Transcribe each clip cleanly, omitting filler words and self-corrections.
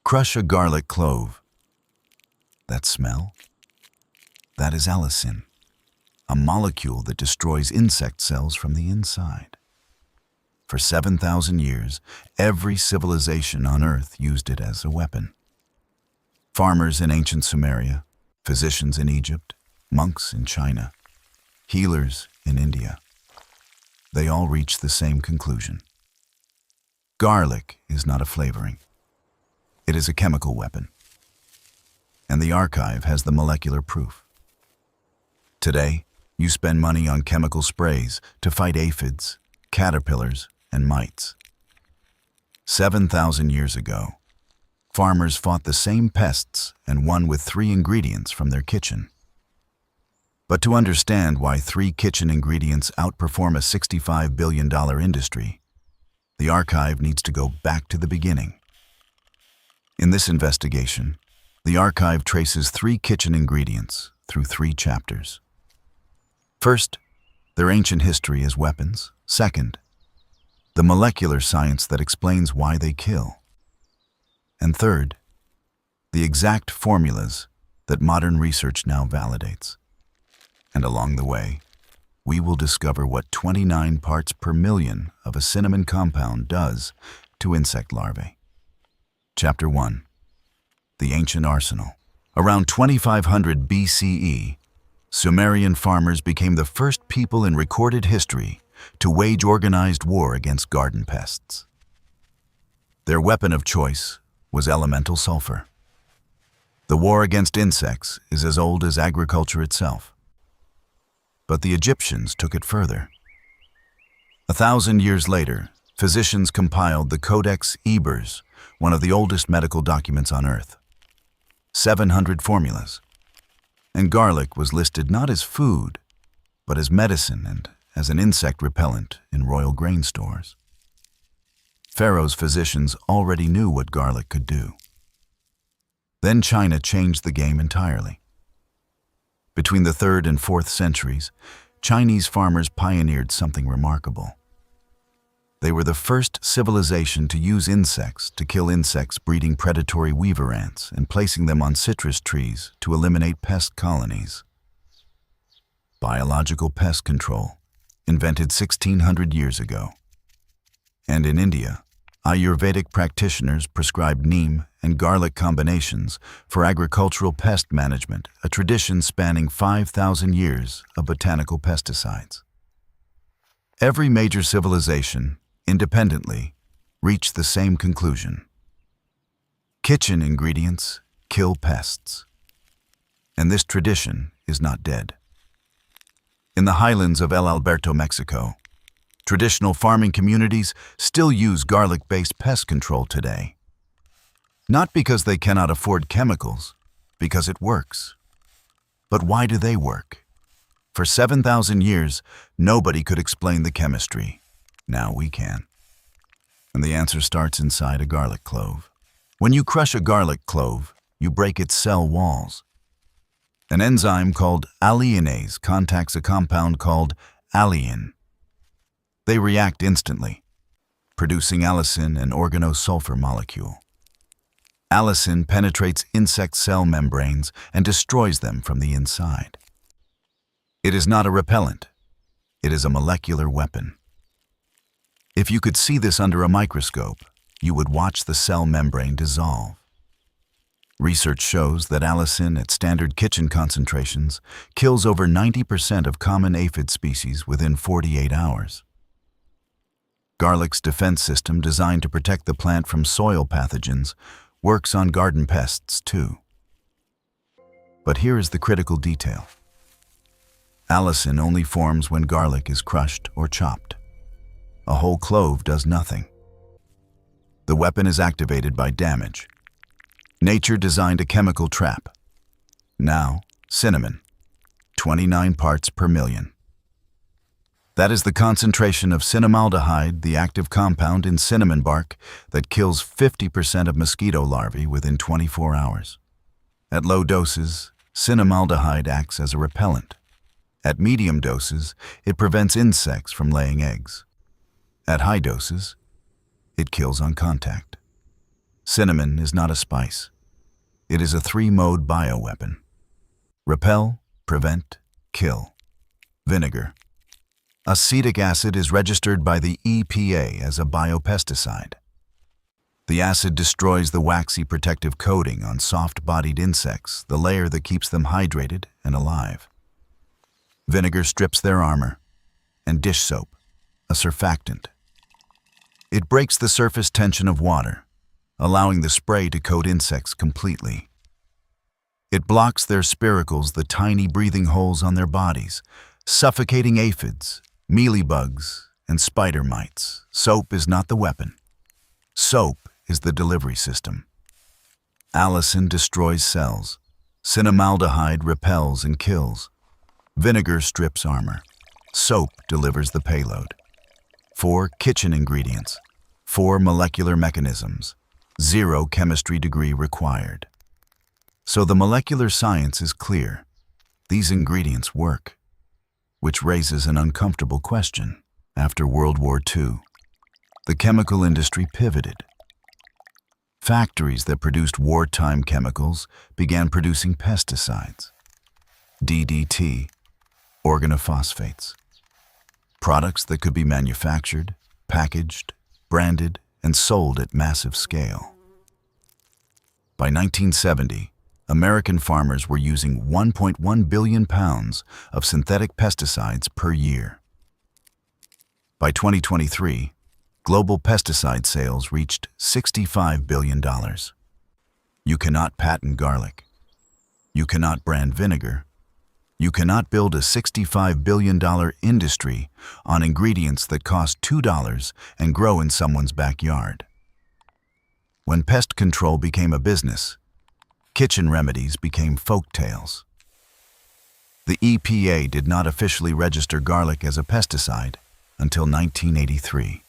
Crush a garlic clove. That smell? That is allicin, a molecule that destroys insect cells from the inside. For 7,000 years, every civilization on Earth used it as a weapon. Farmers in ancient Sumeria, physicians in Egypt, monks in China, healers in India. They all reached the same conclusion. Garlic is not a flavoring. It is a chemical weapon. And the archive has the molecular proof. Today, you spend money on chemical sprays to fight aphids, caterpillars, and mites. 7,000 years ago, farmers fought the same pests and won with 3 ingredients from their kitchen. But to understand why 3 kitchen ingredients outperform a $65 billion industry, the archive needs to go back to the beginning. In this investigation, the archive traces 3 kitchen ingredients through 3 chapters. First, their ancient history as weapons. Second, the molecular science that explains why they kill. And third, the exact formulas that modern research now validates. And along the way, we will discover what 29 parts per million of a cinnamon compound does to insect larvae. Chapter 1. The Ancient Arsenal. Around 2500 BCE, Sumerian farmers became the first people in recorded history to wage organized war against garden pests. Their weapon of choice was elemental sulfur. The war against insects is as old as agriculture itself. But the Egyptians took it further. 1,000 years later, physicians compiled the Codex Ebers, one of the oldest medical documents on Earth. 700 formulas. And garlic was listed not as food, but as medicine and as an insect repellent in royal grain stores. Pharaoh's physicians already knew what garlic could do. Then China changed the game entirely. Between the 3rd and 4th centuries, Chinese farmers pioneered something remarkable. They were the first civilization to use insects to kill insects breeding predatory weaver ants and placing them on citrus trees to eliminate pest colonies. Biological pest control, invented 1,600 years ago. And in India, Ayurvedic practitioners prescribed neem and garlic combinations for agricultural pest management, a tradition spanning 5,000 years of botanical pesticides. Every major civilization, independently, reached the same conclusion. Kitchen ingredients kill pests. And this tradition is not dead. In the highlands of El Alberto, Mexico, traditional farming communities still use garlic-based pest control today. Not because they cannot afford chemicals, because it works. But why do they work? For 7,000 years, nobody could explain the chemistry. Now we can. And the answer starts inside a garlic clove. When you crush a garlic clove, you break its cell walls. An enzyme called alliinase contacts a compound called alliin. They react instantly, producing allicin, an organosulfur molecule. Allicin penetrates insect cell membranes and destroys them from the inside. It is not a repellent. It is a molecular weapon. If you could see this under a microscope, you would watch the cell membrane dissolve. Research shows that allicin at standard kitchen concentrations kills over 90% of common aphid species within 48 hours. Garlic's defense system, designed to protect the plant from soil pathogens, works on garden pests too. But here is the critical detail. Allicin only forms when garlic is crushed or chopped. A whole clove does nothing. The weapon is activated by damage. Nature designed a chemical trap. Now, cinnamon, 29 parts per million. That is the concentration of cinnamaldehyde, the active compound in cinnamon bark that kills 50% of mosquito larvae within 24 hours. At low doses, cinnamaldehyde acts as a repellent. At medium doses, it prevents insects from laying eggs. At high doses, it kills on contact. Cinnamon is not a spice. It is a three-mode bioweapon. Repel, prevent, kill. Vinegar. Acetic acid is registered by the EPA as a biopesticide. The acid destroys the waxy protective coating on soft-bodied insects, the layer that keeps them hydrated and alive. Vinegar strips their armor. And dish soap, a surfactant. It breaks the surface tension of water, allowing the spray to coat insects completely. It blocks their spiracles, the tiny breathing holes on their bodies, suffocating aphids, mealybugs, and spider mites. Soap is not the weapon. Soap is the delivery system. Allicin destroys cells. Cinnamaldehyde repels and kills. Vinegar strips armor. Soap delivers the payload. 4 kitchen ingredients. 4 molecular mechanisms. 0 chemistry degree required. So the molecular science is clear. These ingredients work. Which raises an uncomfortable question. After World War II, the chemical industry pivoted. Factories that produced wartime chemicals began producing pesticides, DDT, organophosphates, products that could be manufactured, packaged, branded, and sold at massive scale. By 1970, American farmers were using 1.1 billion pounds of synthetic pesticides per year. By 2023, global pesticide sales reached $65 billion. You cannot patent garlic. You cannot brand vinegar. You cannot build a $65 billion industry on ingredients that cost $2 and grow in someone's backyard. When pest control became a business, kitchen remedies became folk tales. The EPA did not officially register garlic as a pesticide until 1983.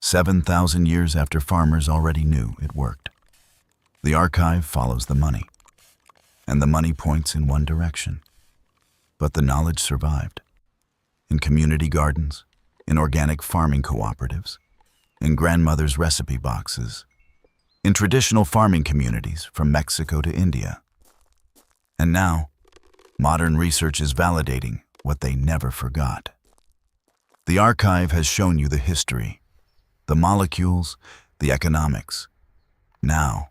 7,000 years after farmers already knew it worked. The archive follows the money, and the money points in one direction. But the knowledge survived. In community gardens, in organic farming cooperatives, in grandmother's recipe boxes, in traditional farming communities from Mexico to India. And now, modern research is validating what they never forgot. The archive has shown you the history, the molecules, the economics. Now,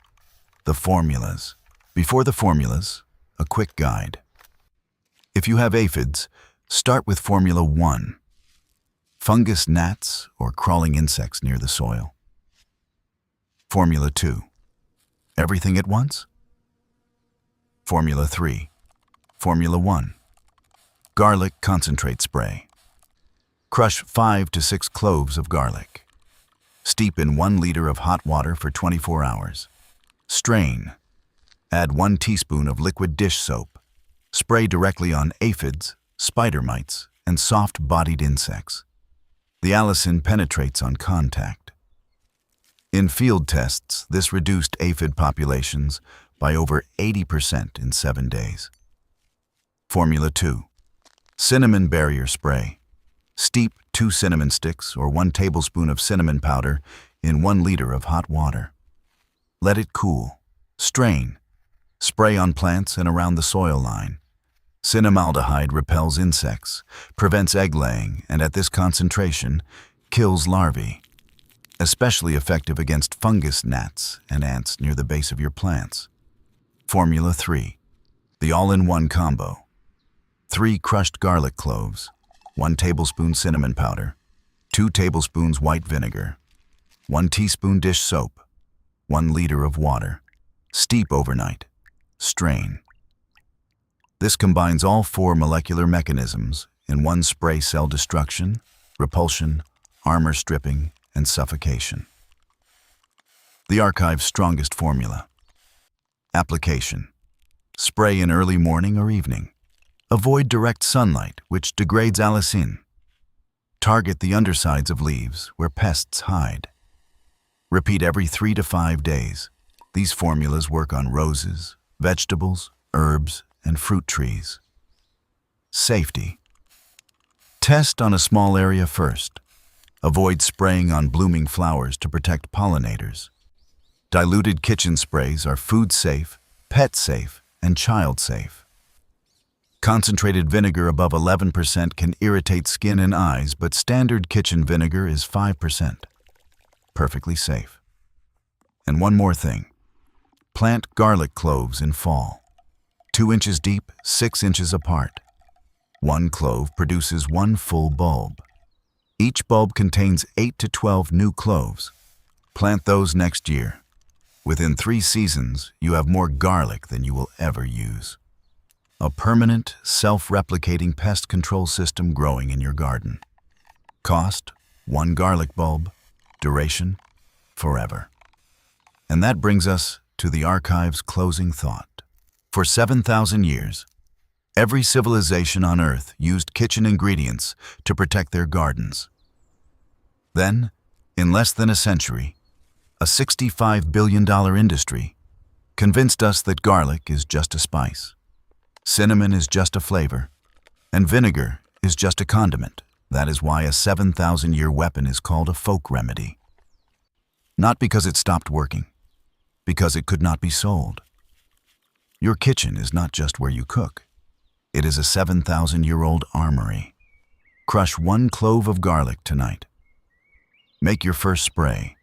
the formulas. Before the formulas, a quick guide. If you have aphids, start with Formula 1. Fungus gnats or crawling insects near the soil. Formula 2. Everything at once? Formula 3. Formula 1. Garlic concentrate spray. Crush 5 to 6 cloves of garlic. Steep in 1 liter of hot water for 24 hours. Strain. Add 1 teaspoon of liquid dish soap. Spray directly on aphids, spider mites, and soft-bodied insects. The allicin penetrates on contact. In field tests, this reduced aphid populations by over 80% in 7 days. Formula 2. Cinnamon barrier spray. Steep 2 cinnamon sticks or 1 tablespoon of cinnamon powder in 1 liter of hot water. Let it cool. Strain. Spray on plants and around the soil line. Cinnamaldehyde repels insects, prevents egg laying, and at this concentration, kills larvae. Especially effective against fungus gnats and ants near the base of your plants. Formula 3. The all-in-one combo. 3 crushed garlic cloves, 1 tablespoon cinnamon powder, 2 tablespoons white vinegar, 1 teaspoon dish soap, 1 liter of water. Steep overnight. Strain. This combines all 4 molecular mechanisms in 1 spray: cell destruction, repulsion, armor stripping, and suffocation. The archive's strongest formula. Application. Spray in early morning or evening. Avoid direct sunlight, which degrades allicin. Target the undersides of leaves, where pests hide. Repeat every 3 to 5 days. These formulas work on roses, vegetables, herbs, and fruit trees. Safety. Test on a small area first. Avoid spraying on blooming flowers to protect pollinators. Diluted kitchen sprays are food safe, pet safe, and child safe. Concentrated vinegar above 11% can irritate skin and eyes, but standard kitchen vinegar is 5%. Perfectly safe. And one more thing. Plant garlic cloves in fall. 2 inches deep, 6 inches apart. 1 clove produces 1 full bulb. Each bulb contains 8 to 12 new cloves. Plant those next year. Within 3 seasons, you have more garlic than you will ever use. A permanent, self-replicating pest control system growing in your garden. Cost, 1 garlic bulb. Duration, forever. And that brings us to the archive's closing thought. For 7,000 years, every civilization on Earth used kitchen ingredients to protect their gardens. Then, in less than a century, a $65 billion industry convinced us that garlic is just a spice, cinnamon is just a flavor, and vinegar is just a condiment. That is why a 7,000-year weapon is called a folk remedy. Not because it stopped working, because it could not be sold. Your kitchen is not just where you cook. It is a 7,000-year-old armory. Crush 1 clove of garlic tonight. Make your first spray,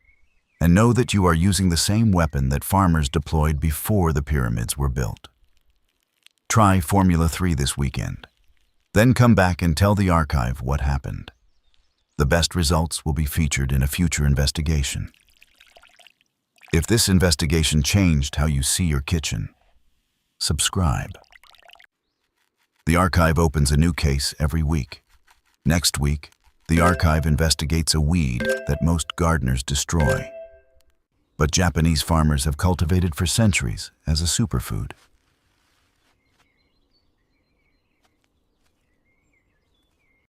and know that you are using the same weapon that farmers deployed before the pyramids were built. Try Formula 3 this weekend. Then come back and tell the archive what happened. The best results will be featured in a future investigation. If this investigation changed how you see your kitchen, subscribe. The archive opens a new case every week. Next week, the archive investigates a weed that most gardeners destroy, but Japanese farmers have cultivated for centuries as a superfood.